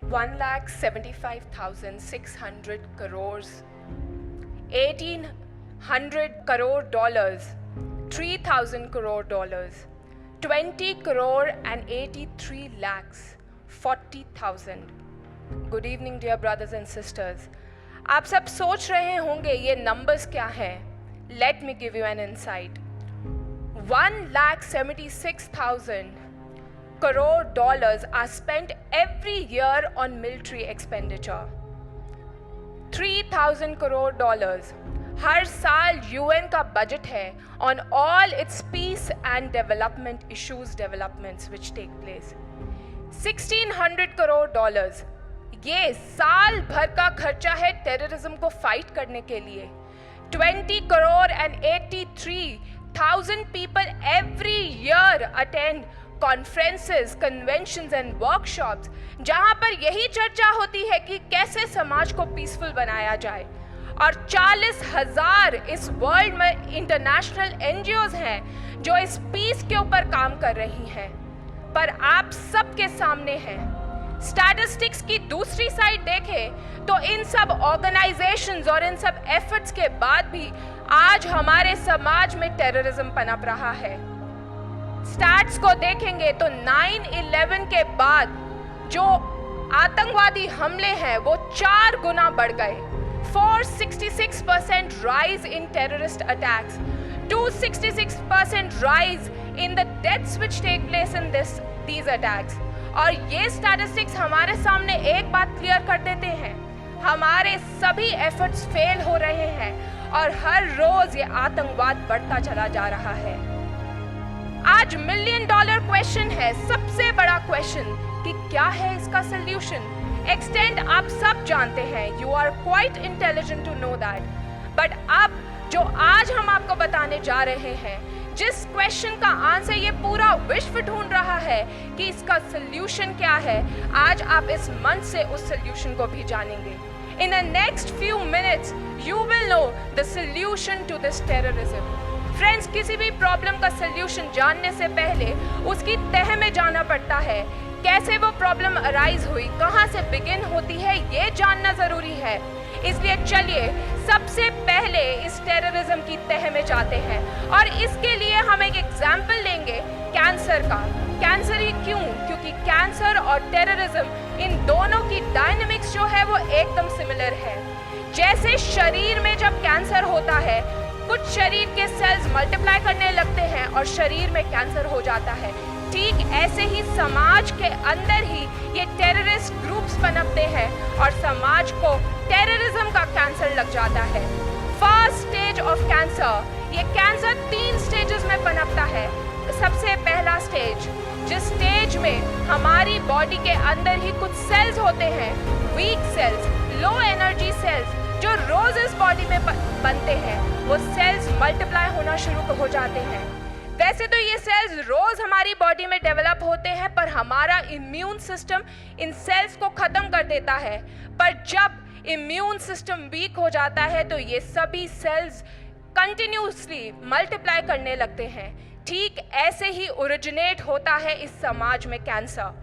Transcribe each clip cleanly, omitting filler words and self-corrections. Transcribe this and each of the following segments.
1,75,600 crores, 1,800 crore dollars, 3,000 crore dollars, 20 crore and 83 lakhs, 40,000. Good evening dear brothers and sisters. आप सब सोच रहे होंगे ये numbers क्या हैं? Let me give you an insight. 1,76,000 crore dollars are spent every year on military expenditure. 3,000 crore dollars हर साल UN का बजट है on all its peace and development issues developments which take place. 1,600 crore dollars ये साल भर का खर्चा है terrorism को फाइट करने के लिए. 20 crore and 83,000 people every year attend conferences, conventions and workshops जहां पर यही चर्चा होती है कि कैसे समाज को पीसफुल बनाया जाए. और 40,000 इस वर्ल्ड में इंटरनेशनल NGOs हैं जो इस पीस के ऊपर काम कर रही हैं. पर आप सबके सामने है स्टैटिस्टिक्स की दूसरी साइड देखें तो इन सब ऑर्गेनाइजेशंस और इन सब एफर्ट्स के बाद भी आज हमारे समाज में टेररिज्म पनप रहा है. स्टैट्स को देखेंगे तो 9/11 के बाद जो आतंकवादी हमले हैं वो 4 गुना बढ़ गए. 466% rise in terrorist attacks, 266% rise in the deaths which take place in these attacks. और ये स्टैटिस्टिक्स हमारे सामने एक बात क्लियर कर देते हैं, हमारे सभी एफर्ट्स फेल हो रहे हैं और हर रोज ये आतंकवाद बढ़ता चला जा रहा है. आज $1 million क्वेश्चन है, सबसे बड़ा क्वेश्चन कि क्या है इसका सोल्यूशन. एक्सटेंट आप सब जानते हैं, you are quite intelligent to know that. But अब जो आज हम आपको बताने जा रहे हैं, जिस क्वेश्चन का आंसर ये पूरा विश्व ढूंढ रहा है कि इसका सोल्यूशन क्या है, आज आप इस मंच से उस सोल्यूशन को भी जानेंगे. In the next few minutes you will know the solution to this terrorism. Friends, किसी भी प्रॉब्लम का सोल्यूशन जानने से पहले उसकी तह में जाना पड़ता है. कैसे वो प्रॉब्लम अराइज हुई, कहाँ से बिगिन होती है, ये जानना जरूरी है. इसलिए चलिए सबसे पहले इस टेररिज्म की तह में जाते हैं और इसके लिए हम एक एग्जाम्पल लेंगे कैंसर का. कैंसर ही क्यों? क्योंकि कैंसर और टेररिज्म इन दोनों की डायनेमिक्स जो है वो एकदम सिमिलर है. जैसे शरीर में जब कैंसर होता है, कुछ शरीर के सेल्स मल्टीप्लाई करने लगते हैं और शरीर में कैंसर हो जाता है. ठीक ऐसे ही समाज के अंदर ही ये टेररिस्ट ग्रुप्स पनपते हैं और समाज को टेररिज्म का कैंसर लग जाता है. फर्स्ट स्टेज ऑफ कैंसर, ये कैंसर 3 स्टेजेस में पनपता है. सबसे पहला स्टेज, जिस स्टेज में हमारी बॉडी के अंदर ही कुछ सेल्स होते हैं, weak cells, low energy cells, जो रोज इस बॉडी में बनते हैं, वो सेल्स मल्टीप्लाई होना शुरू हो जाते हैं. वैसे तो ये सेल्स रोज हमारी बॉडी में डेवलप होते हैं, पर हमारा इम्यून सिस्टम इन सेल्स को खत्म कर देता है. पर जब इम्यून सिस्टम वीक हो जाता है तो ये सभी सेल्स कंटिन्यूसली मल्टीप्लाई करने लगते हैं. ठीक ऐसे ही ओरिजिनेट होता है इस समाज में कैंसर.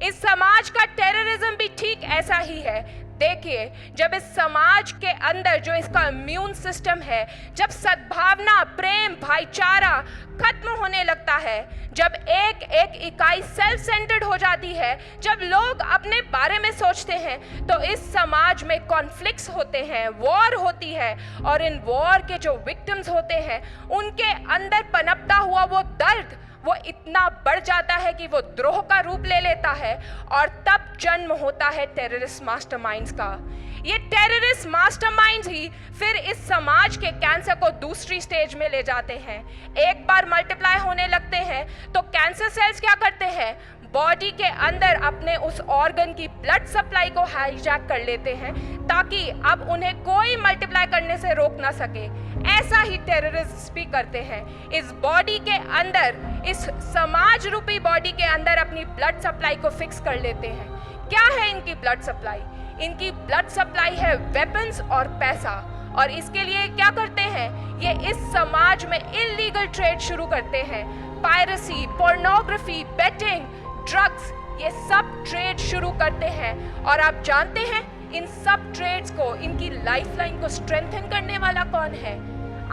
इस समाज का टेररिज्म भी ठीक ऐसा ही है. देखिए, जब इस समाज के अंदर जो इसका इम्यून सिस्टम है, जब सद्भावना, प्रेम, भाईचारा खत्म होने लगता है, जब एक एक इकाई सेल्फ सेंटर्ड हो जाती है, जब लोग अपने बारे में सोचते हैं, तो इस समाज में कॉन्फ्लिक्ट्स होते हैं, वॉर होती है और इन वॉर के जो विक्टिम्स होते हैं उनके अंदर पनपता हुआ वो दर्द वो इतना बढ़ जाता है कि वो द्रोह का रूप ले लेता है और तब जन्म होता है टेररिस्ट मास्टरमाइंड्स का. ये टेररिस्ट मास्टरमाइंड्स ही फिर इस समाज के कैंसर को दूसरी स्टेज में ले जाते हैं. एक बार मल्टीप्लाई होने लगते हैं तो कैंसर सेल्स क्या करते हैं, बॉडी के अंदर अपने उस ऑर्गन की ब्लड सप्लाई को हाईजैक कर लेते हैं ताकि अब उन्हें कोई मल्टीप्लाई करने से रोक ना सके. ऐसा ही टेररिस्ट भी करते हैं. इस बॉडी के अंदर, इस समाज रूपी बॉडी के अंदर अपनी ब्लड सप्लाई को फिक्स कर लेते हैं. क्या है इनकी ब्लड सप्लाई? इनकी ब्लड सप्लाई है वेपन्स और पैसा. और इसके लिए क्या करते हैं, ये इस समाज में इलीगल ट्रेड शुरू करते हैं. पायरेसी, पोर्नोग्राफी, बेटिंग, ड्रग्स, ये सब ट्रेड शुरू करते हैं। और आप जानते हैं इन सब ट्रेड्स को, इनकी लाइफलाइन को स्ट्रेंथन करने वाला कौन है?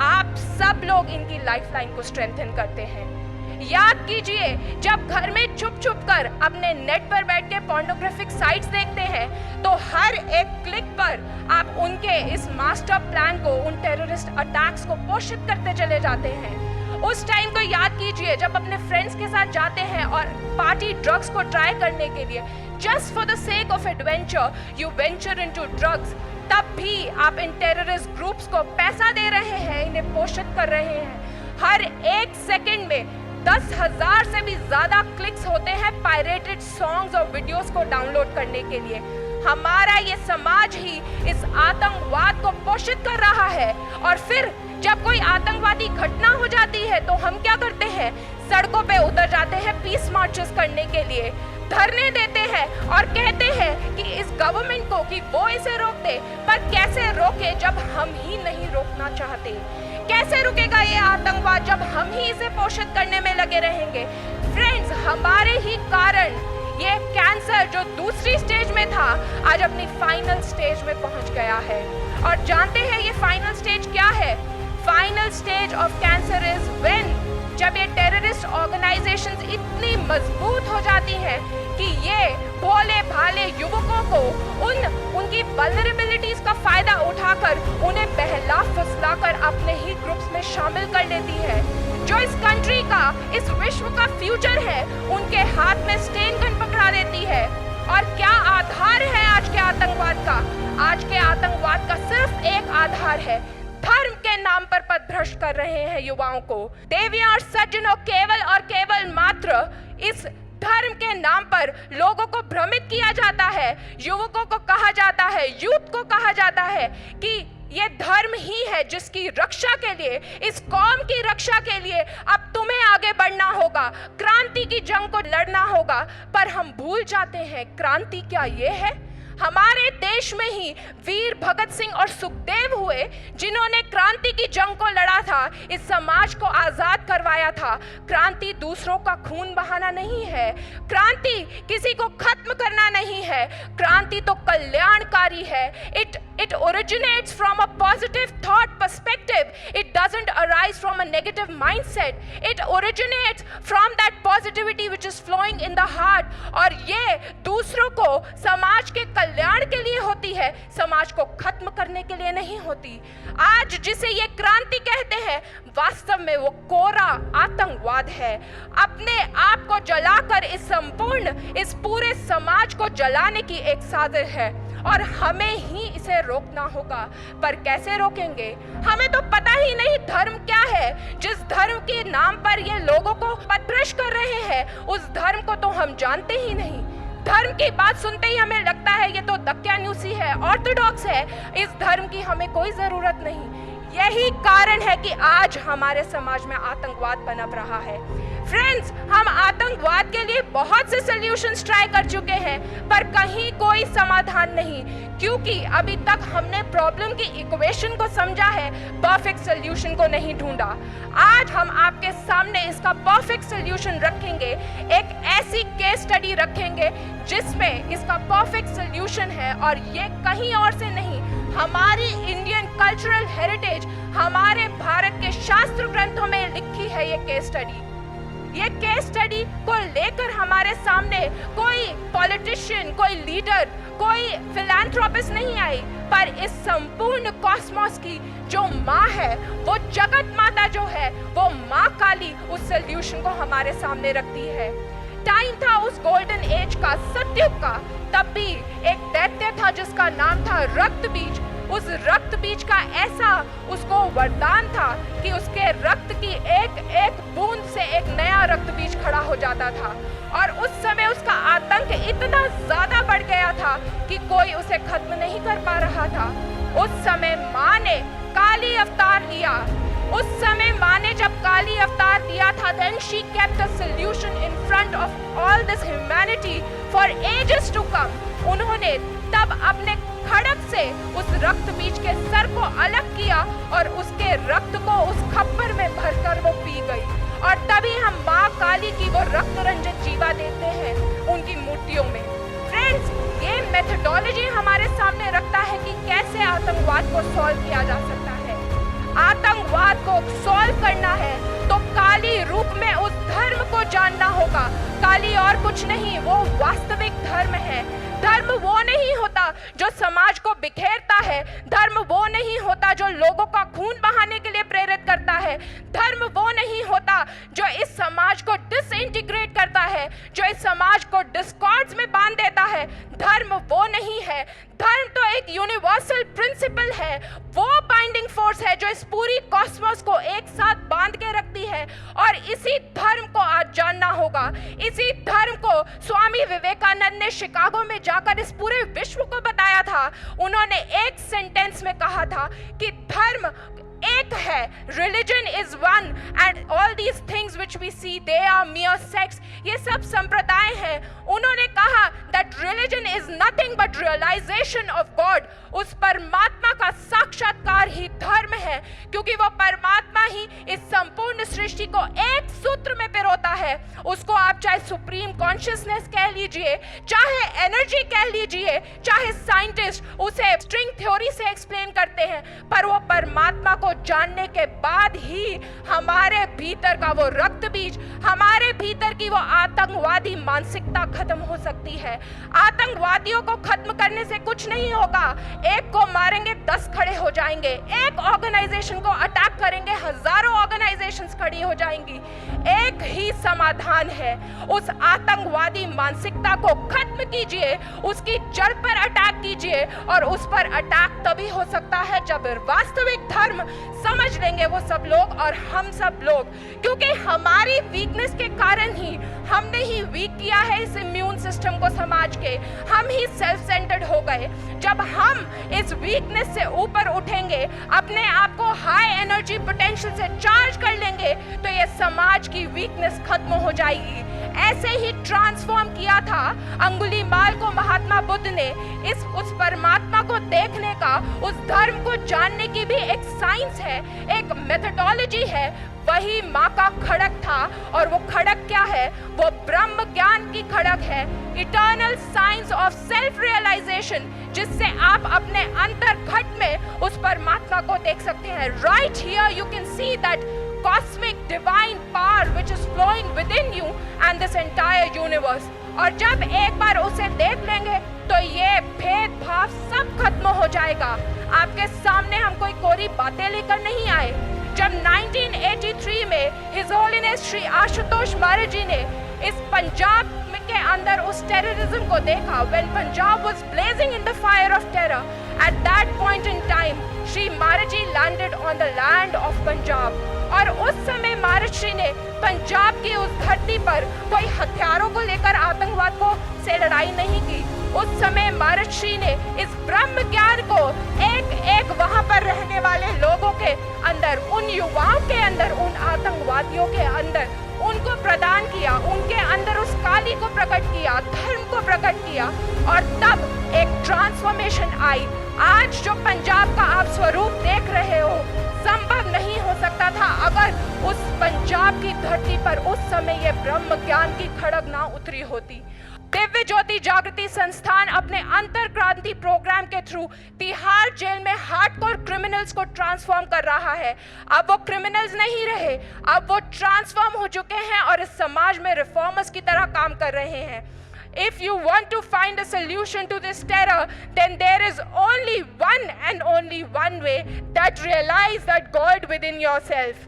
आप सब लोग इनकी लाइफलाइन को स्ट्रेंथन करते हैं। याद कीजिए, जब घर में छुप छुप कर अपने नेट पर बैठ के पोर्नोग्राफिक साइट्स देखते हैं तो हर एक क्लिक पर आप उनके इस मास्टर प्लान को, उन टेररिस्ट अटैक्स को पोषित करते चले जाते हैं। उस टाइम को याद कीजिए जब अपने फ्रेंड्स के साथ जाते हैं और पार्टी ड्रग्स को ट्राई करने के लिए, just for the sake of adventure you venture into drugs, तब भी आप इन टेररिस्ट ग्रुप्स को पैसा दे रहे हैं, इन्हें पोषित कर रहे हैं। हर एक सेकंड में 10,000 से भी ज्यादा क्लिक्स होते हैं पायरेटेड सॉन्ग्स और वीडियोस को डाउनलोड करने के लिए। हमारा ये समाज ही इस आतंकवाद को पोषित कर रहा है। और फिर जब कोई आतंकवादी घटना हो जाती है तो हम क्या करते हैं? सड़कों पे उतर जाते हैं पीस मार्चेस करने के लिए, धरने देते हैं और कहते हैं कि इस गवर्नमेंट को कि वो इसे रोक दे। पर कैसे रोके जब हम ही नहीं रोकना चाहते? कैसे रुकेगा ये आतंकवाद जब हम ही इसे पोषित करने में लगे रहेंगे? फ्रेंड्स, हमारे ही कारण ये कैंसर जो दूसरी स्टेज में था आज अपनी फाइनल स्टेज में पहुंच गया है। और जानते हैं ये फाइनल स्टेज क्या है? Final stage of cancer is when, जब ये टेररिस्ट ऑर्गेनाइजेशंस इतनी मजबूत हो जाती हैं कि ये भोले भाले युवकों को उनकी वल्नरेबिलिटीज का फायदा उठाकर उन्हें बहला फुसलाकर अपने ही ग्रुप्स में शामिल कर लेती है। जो इस कंट्री का, इस विश्व का फ्यूचर है, उनके हाथ में स्टेन गन पकड़ा देती है। और क्या आधार है आज के आतंकवाद का? आज के आतंकवाद का सिर्फ एक आधार है, धर्म के नाम पर पथभ्रष्ट कर रहे हैं युवाओं को। देवियां और सज्जनों, केवल और केवल मात्र इस धर्म के नाम पर लोगों को भ्रमित किया जाता है। युवकों को कहा जाता है, यूथ को कहा जाता है कि ये धर्म ही है जिसकी रक्षा के लिए, इस कौम की रक्षा के लिए अब तुम्हें आगे बढ़ना होगा, क्रांति की जंग को लड़ना होगा। पर हम भूल जाते हैं क्रांति क्या ये है? हमारे देश में ही वीर भगत सिंह और सुखदेव हुए जिन्होंने क्रांति की जंग को लड़ा था, इस समाज को आजाद करवाया था। क्रांति दूसरों का खून बहाना नहीं है, क्रांति किसी को खत्म करना नहीं है, क्रांति तो कल्याणकारी है। It originates from a positive thought perspective. It doesn't arise from a negative mindset. It originates from that positivity which is flowing in the heart. और ये दूसरों को समाज के कल्याण के लिए होती है, समाज को खत्म करने के लिए नहीं होती। आज जिसे ये क्रांति कहते हैं, वास्तव में वो कोरा आतंकवाद है। अपने आप को जलाकर इस पूरे समाज को जलाने की एक साजिश है और हमें ही इसे रोकना होगा। पर कैसे रोकेंगे? हमें तो पता ही नहीं धर्म क्या है। जिस धर्म के नाम पर ये लोगों को पथभ्रष्ट कर रहे हैं, उस धर्म को तो हम जानते ही नहीं। धर्म की बात सुनते ही हमें लगता है ये तो दक्यान्यूसी है, ऑर्थोडॉक्स है, इस धर्म की हमें कोई जरूरत नहीं। यही कारण है कि आज हमारे समाज में आतंकवाद पनप रहा है। फ्रेंड्स, हम आतंकवाद के लिए बहुत से सॉल्यूशंस ट्राई कर चुके हैं, पर कहीं कोई समाधान नहीं, क्योंकि अभी तक हमने प्रॉब्लम की इक्वेशन को समझा है, परफेक्ट सॉल्यूशन को नहीं ढूंढा। आज हम आपके सामने इसका परफेक्ट सॉल्यूशन रखेंगे, एक ऐसी केस स्टडी रखेंगे जिसमें इसका परफेक्ट सॉल्यूशन है, और ये कहीं और से नहीं, हमारी इंडियन कल्चरल हेरिटेज, हमारे भारत के शास्त्र ग्रंथों में लिखी है ये केस स्टडी। ये केस स्टडी को लेकर हमारे सामने कोई पॉलिटिशियन, कोई लीडर, कोई फिलैंथ्रोपिस्ट नहीं आई, पर इस संपूर्ण कॉस्मोस की जो माँ है, वो जगत माता जो है, वो माँ काली उस सॉल्यूशन को हमारे सामने रखती है। टाइम था उस गोल्डन एज का, सतयुग का, तब भी एक दैत्य था जिसका नाम था रक्त बीज। उस रक्त बीज का ऐसा उसको वरदान था कि उसके रक्त की एक एक बूंद से एक नया रक्त बीज खड़ा हो जाता था, और उस समय उसका आतंक इतना ज्यादा बढ़ गया था कि कोई उसे खत्म नहीं कर पा रहा था। उस समय माँ ने काली अवतार लिया। उस समय माँ ने जब काली अवतार लिया था, then she kept a solution in front of all this humanity for ages to come. उन्होंने तब अपने खड़क से उस रक्त बीज के सर को अलग किया और उसके रक्त को उस खप्पर में भरकर वो पी गई, और तभी हम माँ काली की वो रक्त रंजित जीवा देखते हैं, उनकी मूर्ति युक्तियों में। फ्रेंड्स, ये मेथडोलॉजी हमारे सामने रखता है कि कैसे आतंकवाद को सॉल्व किया जा सकता है। आतंकवाद को सॉल्व करना है तो काली रूप में उस धर्म को जानना होगा। काली और कुछ नहीं, वो वास्तविक धर्म है। धर्म वो नहीं होता जो समाज को बिखेरता है। धर्म वो नहीं होता जो लोगों का खून बहाने के लिए प्रेरित करता है। धर्म वो नहीं होता जो इस समाज को डिसइंटीग्रेट करता है, जो इस समाज को डिस्कॉर्ड्स में बांध देता है। धर्म वो नहीं है। धर्म तो एक यूनिवर्सल प्रिंसिपल है, वो बाइंडिंग फोर्स है जो इस पूरी कॉस्मोस को एक साथ बांध के रखती है। और इसी धर्म को आज जानना होगा। इसी धर्म को स्वामी विवेकानंद ने शिकागो में जाकर इस पूरे विश्व को बताया था। उन्होंने एक सेंटेंस में कहा था कि धर्म एक है, religion is one and all these things which we see they are mere sects. ये सब संप्रदाय हैं। उन्होंने कहा that religion is nothing but realisation of God. उस परमात्मा का साक्षात्कार ही धर्म है, क्योंकि वो परमात्मा ही इस संपूर्ण सृष्टि को एक सूत्र में पिरोता है। उसको आप चाहे सुप्रीम कॉन्शियसनेस कह लीजिए, चाहे एनर्जी कह लीजिए, चाहे साइंटिस्ट उसे स्ट्रिंग थ्योरी से एक्सप्लेन करते हैं, पर वो परमात्मा को जानने के बाद ही हमारे भीतर का वो रक्त बीज, हमारे भीतर की वो आतंकवादी मानसिकता खत्म हो सकती है। आतंकवादियों को खत्म करने से कुछ नहीं होगा। एक को मारेंगे 10 खड़े हो जाएंगे। एक ऑर्गेनाइजेशन को अटैक करेंगे, हजारों ऑर्गेनाइजेशंस खड़ी हो जाएंगी। एक ही समाधान है, उस आतंकवादी मानसिकता को खत्म कीजिए, उसकी जड़ पर अटैक कीजिए। और उस पर अटैक तभी हो सकता है जब वास्तविक धर्म समझ लेंगे वो सब लोग और हम सब लोग, क्योंकि हमारी वीकनेस के कारण ही हमने ही वीक किया है इस इम्यून सिस्टम को समाज के। हम ही सेल्फ सेंटर्ड हो गए। जब हम इस वीकनेस से ऊपर उठेंगे, अपने आप को हाई एनर्जी पोटेंशियल से चार्ज कर लेंगे, तो ये समाज की वीकनेस खत्म हो जाएगी। ऐसे ही ट्रांसफॉर्म किया था अंगुलीमाल को महात्मा बुद्ध ने। उस परमात्मा को देखने का, उस धर्म को जानने की भी एक साइंस है, एक मेथडोलॉजी है। वही माँ का खड़क था, और वो खड़क क्या है? वो ब्रह्म ज्ञान की खड़क है, eternal science of self realisation, जिससे आप अपने अंतर घट में उस परमात्मा को देख सकते हैं। Right here you can see that cosmic divine power which is flowing within you and this entire universe। और जब एक बार उसे देख लेंगे तो ये भेदभाव सब खत्म हो जाएगा। आपके सामने हम कोई कोरी बातें लेकर नहीं आए। जब 1983 में हिज होलीनेस श्री आशुतोष महाराज जी ने इस पंजाब के अंदर उस टेररिज्म को देखा, when Punjab was blazing in the fire of terror, at that point in time Shri Maharaj ji landed on the land of Punjab। और उस समय महाराज श्री ने पंजाब की उस धरती पर कोई हथियारों को लेकर आतंकवाद को से लड़ाई नहीं की। उस समय महाराज श्री ने इस ब्रह्म ज्ञान को एक एक वहां पर रहने वाले लोगों के अंदर, उन युवाओं के अंदर, उन आतंकवादियों के अंदर उनको प्रदान किया। उनके अंदर उस काली को प्रकट किया, धर्म को प्रकट किया, और तब एक ट्रांसफॉर्मेशन आई। आज जो पंजाब का आप स्वरूप देख रहे हो, संभव नहीं हो सकता था अगर उस पंजाब की धरती पर उस समय ये ब्रह्म ज्ञान की खड़ग ना उतरी होती। दिव्य ज्योति जागृति संस्थान अपने अंतर क्रांति प्रोग्राम के थ्रू तिहाड़ जेल में हार्डकोर क्रिमिनल्स को ट्रांसफॉर्म कर रहा है। अब वो क्रिमिनल्स नहीं रहे, अब वो ट्रांसफॉर्म हो चुके हैं और इस समाज में रिफॉर्मर्स की तरह काम कर रहे हैं। If you want to find a solution to this terror, then there is only one and only one way, that realize that God within yourself.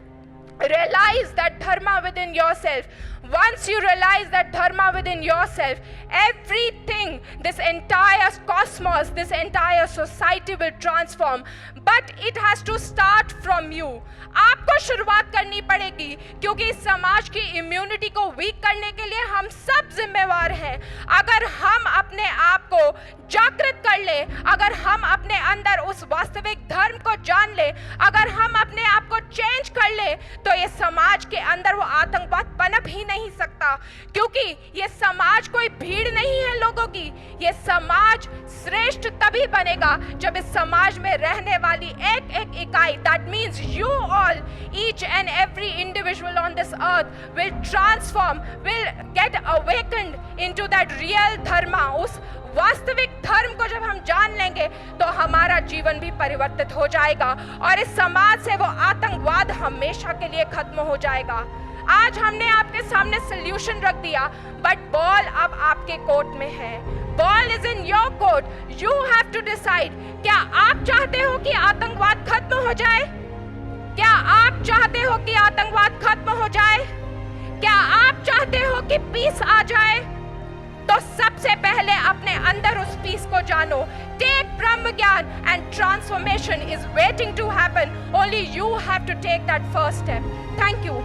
Realize that dharma within yourself. Once you realize that dharma within yourself, everything, this entire cosmos, this entire society will transform. But it has to start from you. आपको शुरुआत करनी पड़ेगी, क्योंकि समाज की immunity को week करने के लिए हम सब जिम्मेवार हैं। अगर हम अपने आप को को जागृत कर ले, अगर हम अपने अंदर उस वास्तविक धर्म को जान ले, अगर हम अपने आप को चेंज कर ले, तो ये समाज के अंदर वो आतंकवाद पनप ही नहीं सकता। क्योंकि ये समाज कोई भीड़ नहीं है लोगों की, ये समाज श्रेष्ठ तभी बनेगा जब इस समाज में रहने वाली एक एक इकाई, that means you all, each and every individual on this earth will transform, will get awakened into that real dharma. उस वास्तविक धर्म को जब हम जान लेंगे तो हमारा जीवन भी परिवर्तित हो जाएगा और इस समाज से वो आतंकवाद हमेशा के लिए खत्म हो जाएगा। आज हमने आपके सामने सॉल्यूशन रख दिया, बट बॉल अब आपके कोर्ट में है। Ball is in your court, you have to decide. क्या आप चाहते हो कि आतंकवाद खत्म हो जाए? क्या आप चाहते हो कि आतंकवाद खत्म हो जाए? क्या आप चाहते हो कि पीस आ जाए? तो सबसे पहले अपने अंदर उस पीस को जानो। Take Brahm Gyan and transformation is waiting to happen. Only you have to take that first step. Thank you.